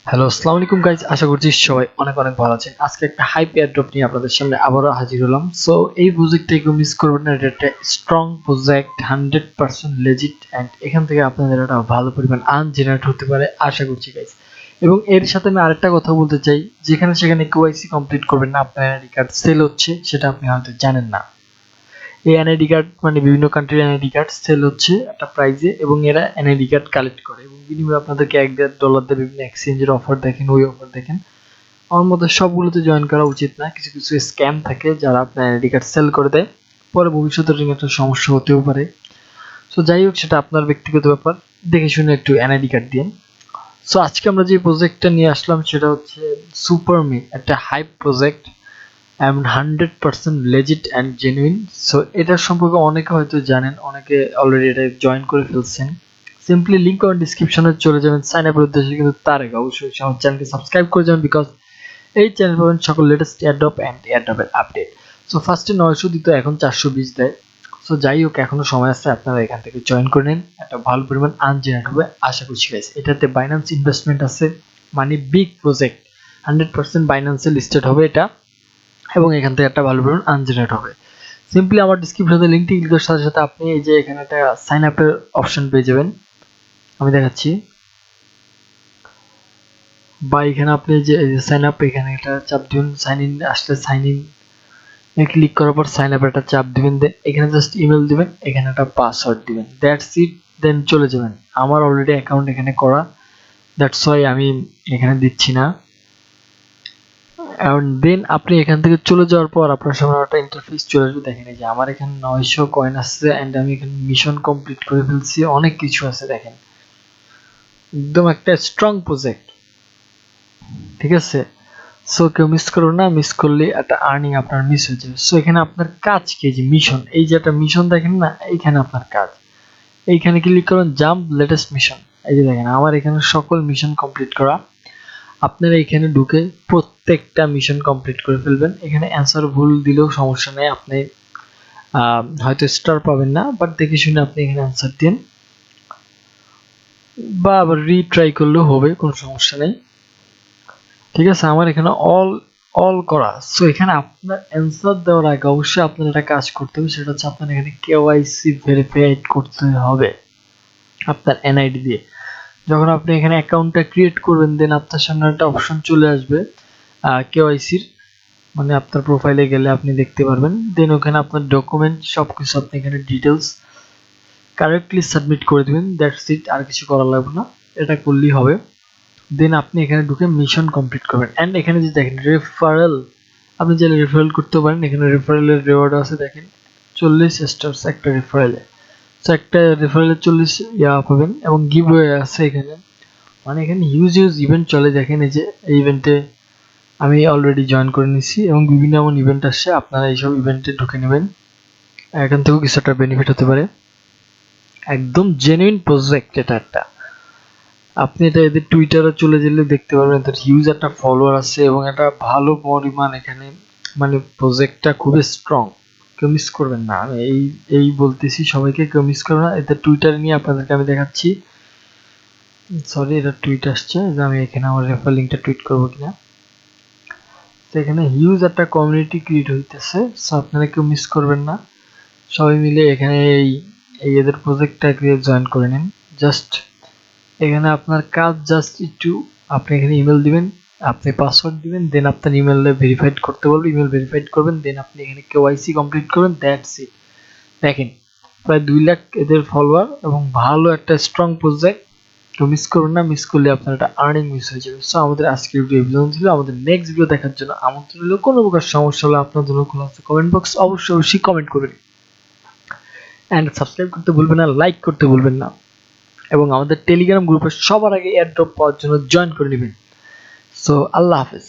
Hello, আসসালামু আলাইকুম guys. আশা করছি সবাই অনেক অনেক ভালো আছেন। আজকে একটা হাইপ এয়ারড্রপ নিয়ে আপনাদের সামনে আবারও হাজির হলাম। সো এই প্রজেক্টটা কেউ মিস করবেন না। এটা একটা স্ট্রং প্রজেক্ট, 100% লেজিট, অ্যান্ড এখান থেকে আপনাদের একটা ভালো পরিমাণ আর্ন জেনারেট হতে পারে আশা করছি গাইজ। এবং এর সাথে আমি আরেকটা কথা বলতে চাই, যেখানে সেখানে কেওয়াইসি কমপ্লিট করবেন না। আপনার আইডি কার্ড সেল হচ্ছে, সেটা আপনি হয়তো জানেন না। এই এনআইডি কার্ড মানে বিভিন্ন কান্ট্রির এনআইডি কার্ড সেল হচ্ছে একটা প্রাইজে, এবং এরা এনআইডি কার্ড কালেক্ট করে এবং বিনিময়ে আপনাদেরকে $1-1.5 দিয়ে বিভিন্ন এক্সচেঞ্জের অফার দেখেন, ওই অফার দেখেন। আমার মতে সবগুলোতে জয়েন করা উচিত না। কিছু কিছু স্ক্যাম থাকে যারা আপনার এনআইডি কার্ড সেল করে দেয়, পরে ভবিষ্যতে ঋণ একটা সমস্যা হতেও পারে। সো যাই হোক, সেটা আপনার ব্যক্তিগত ব্যাপার, দেখে শুনে একটু এনআইডি কার্ড দিন। সো আজকে আমরা যে প্রজেক্টটা নিয়ে আসলাম সেটা হচ্ছে সুপার মি, একটা hype project and 100% legit and genuine. So এটার সম্পর্কে অনেকে হয়তো জানেন, অনেকে অলরেডি এটা জয়েন করে ফেলছেন। সিম্পলি লিংক আমার ডিসক্রিপশনে চলে যাবেন সাইন আপের উদ্দেশ্যে, কিন্তু তার আগে অবশ্যই আমার চ্যানেলকে সাবস্ক্রাইব করে যাবেন, বিকজ এই চ্যানেল পাবেন সকল লেটেস্ট এয়ারড্রপ অ্যান্ড এয়ারড্রপের আপডেট। সো ফার্স্টে 900 দিত, এখন 420 দেয়। সো যাই হোক, এখনো সময় আছে, আপনারা এখান থেকে জয়েন করে নিন। একটা ভালো পরিমাণ আর্ন জেনারেট হবে আশা করছি গাইস। এটাতে বাইন্যান্স ইনভেস্টমেন্ট আছে, মানে বিগ প্রজেক্ট, 100% বাইন্যান্সে লিস্টেড হবে এটা, এবং এখান থেকে একটা ভালো পরিমাণ আর্ন জেনারেট হবে। সিম্পলি আমার ডিসক্রিপশনে লিঙ্কটি ক্লিক করার সাথে সাথে আপনি এই যে এখানে একটা সাইন আপের অপশন পেয়ে যাবেন। আমি দেখাচ্ছি, বা এখানে আপনি যে সাইন আপ, এখানে একটা চাপ দিবেন, সাইন ইন আসলে সাইন ইন ক্লিক করার পর সাইন আপে একটা চাপ দিবেন, দেন এখানে জাস্ট ইমেল দিবেন, এখানে একটা পাসওয়ার্ড দিবেন, দ্যাটস ইট। দেন চলে যাবেন। আমার অলরেডি অ্যাকাউন্ট এখানে করা, দ্যাটস ওয়াই আমি এখানে দিচ্ছি না। and দেন আপনি এখান থেকে চলে যাওয়ার পর আপনার সামনে একটা ইন্টারফেস চলে আসবে। দেখেন এই যে আমার এখানে 900 কয়েন আসছে, এন্ড আমি এখানে মিশন কমপ্লিট করে ফেলছি, অনেক কিছু আছে দেখেন, একদম একটা স্ট্রং প্রজেক্ট, ঠিক আছে। সো কেউ মিস করো না, মিস করলে একটা আর্নিং আপনার মিস হয়ে যাবে। সো এখানে আপনার কাজ কি, যে মিশন, এই যে একটা মিশন দেখেন না, এইখানে আপনার কাজ, এইখানে ক্লিক করুন, জাম্প লেটেস্ট মিশন। এই যে দেখেন আমার এখানে সকল মিশন কমপ্লিট করা। আপনারা এখানে ঢুকে প্রত্যেকটা মিশন কমপ্লিট করে ফেলবেন। এখানে অ্যান্সার ভুল দিলেও সমস্যা নেই, আপনি হয়তো স্টার পাবেন না, বাট দেখে শুনে আপনি এখানে অ্যান্সার দিন, বা আবার রিট্রাই করলেও হবে, কোনো সমস্যা নেই, ঠিক আছে। আমার এখানে অল অল করা। সো এখানে আপনার অ্যান্সার দেওয়ার আগে অবশ্যই আপনার একটা কাজ করতে হবে, সেটা হচ্ছে আপনার এখানে কেওয়াইসি ভেরিফাইড করতে হবে আপনার এনআইডি দিয়ে। যখন আপনি এখানে অ্যাকাউন্টটা ক্রিয়েট করবেন, দেন আপনার সামনে একটা অপশন চলে আসবে কেওয়াইসির, মানে আপনার প্রোফাইলে গেলে আপনি দেখতে পারবেন। দেন ওখানে আপনার ডকুমেন্ট সবকিছু আপনি এখানে ডিটেলস কারেক্টলি সাবমিট করে দিবেন, দ্যাটস ইট। আর কিছু করা লাগবে না, এটা করলেই হবে। দেন আপনি এখানে ঢুকে মিশন কমপ্লিট করবেন, অ্যান্ড এখানে যে দেখেন রেফারেল, আপনি চাইলে রেফারেল করতে পারেন। এখানে রেফারেলের রিওয়ার্ড আছে দেখেন, 40 স্টার্স একটা রেফারেলে। সো একটা রেফারেলে 40 পাবেন, এবং গিভওয়ে আছে এখানে, মানে এখানে হিউজ হিউজ ইভেন্ট চলে। দেখেন এই যে এই ইভেন্টে আমি অলরেডি জয়েন করে নিছি, এবং বিভিন্ন এমন ইভেন্ট আসছে, আপনারা এইসব ইভেন্টে ঢুকে নেবেন, এখান থেকেও কিছু একটা বেনিফিট হতে পারে। একদম জেনুইন প্রজেক্ট এটা একটা। আপনি এটা এদের টুইটারে চলে গেলে দেখতে পারবেন, এদের হিউজ একটা ফলোয়ার আছে, এবং একটা ভালো পরিমাণ এখানে, মানে প্রজেক্টটা খুবই স্ট্রং, কেউ মিস করবেন না। আমি এই এই বলতেছি সবাইকে, কেউ মিস করবেন না। এদের টুইটারে নিয়ে আপনাদেরকে আমি দেখাচ্ছি। সরি, এটা টুইট আসছে, যে আমি এখানে আমার রেফার লিঙ্কটা টুইট করবো কিনা। তো এখানে হিউজ একটা কমিউনিটি ক্রিয়েট হইতেছে, সো আপনারা কেউ মিস করবেন না। সবাই মিলে এখানে এই এই এদের প্রজেক্টটাকে জয়েন করে নিন। জাস্ট এখানে আপনার কাজ জাস্ট একটু, আপনি এখানে ইমেল দিবেন, আপনি পাসওয়ার্ড দিবেন, দেন আপনার ইমেলে ভেরিফাইড করতে বলবে, ইমেল ভেরিফাইড করবেন, দেন আপনি এখানে কেওয়াইসি কমপ্লিট করবেন, দ্যাটস ইট। দেখেন প্রায় 2 লাখ এদের ফলোয়ার, এবং ভালো একটা স্ট্রং প্রজেক্ট, তো মিস করবেন না। মিস করলে আপনার একটা আর্নিং মিস হয়ে যাবে। সো আমাদের আজকের ভিডিও পর্যন্ত ছিল। আমাদের নেক্সট ভিডিও দেখার জন্য আমন্ত্রণ রইল। কোনো প্রকার সমস্যা হলে আপনার জন্য খোলা আছে কমেন্ট বক্স, অবশ্যই অবশ্যই কমেন্ট করবেন, অ্যান্ড সাবস্ক্রাইব করতে ভুলবেন না, লাইক করতে ভুলবেন না, এবং আমাদের টেলিগ্রাম গ্রুপে সবার আগে এয়ারড্রপ পাওয়ার জন্য জয়েন করে নেবেন। সো আল্লাহ হাফেজ।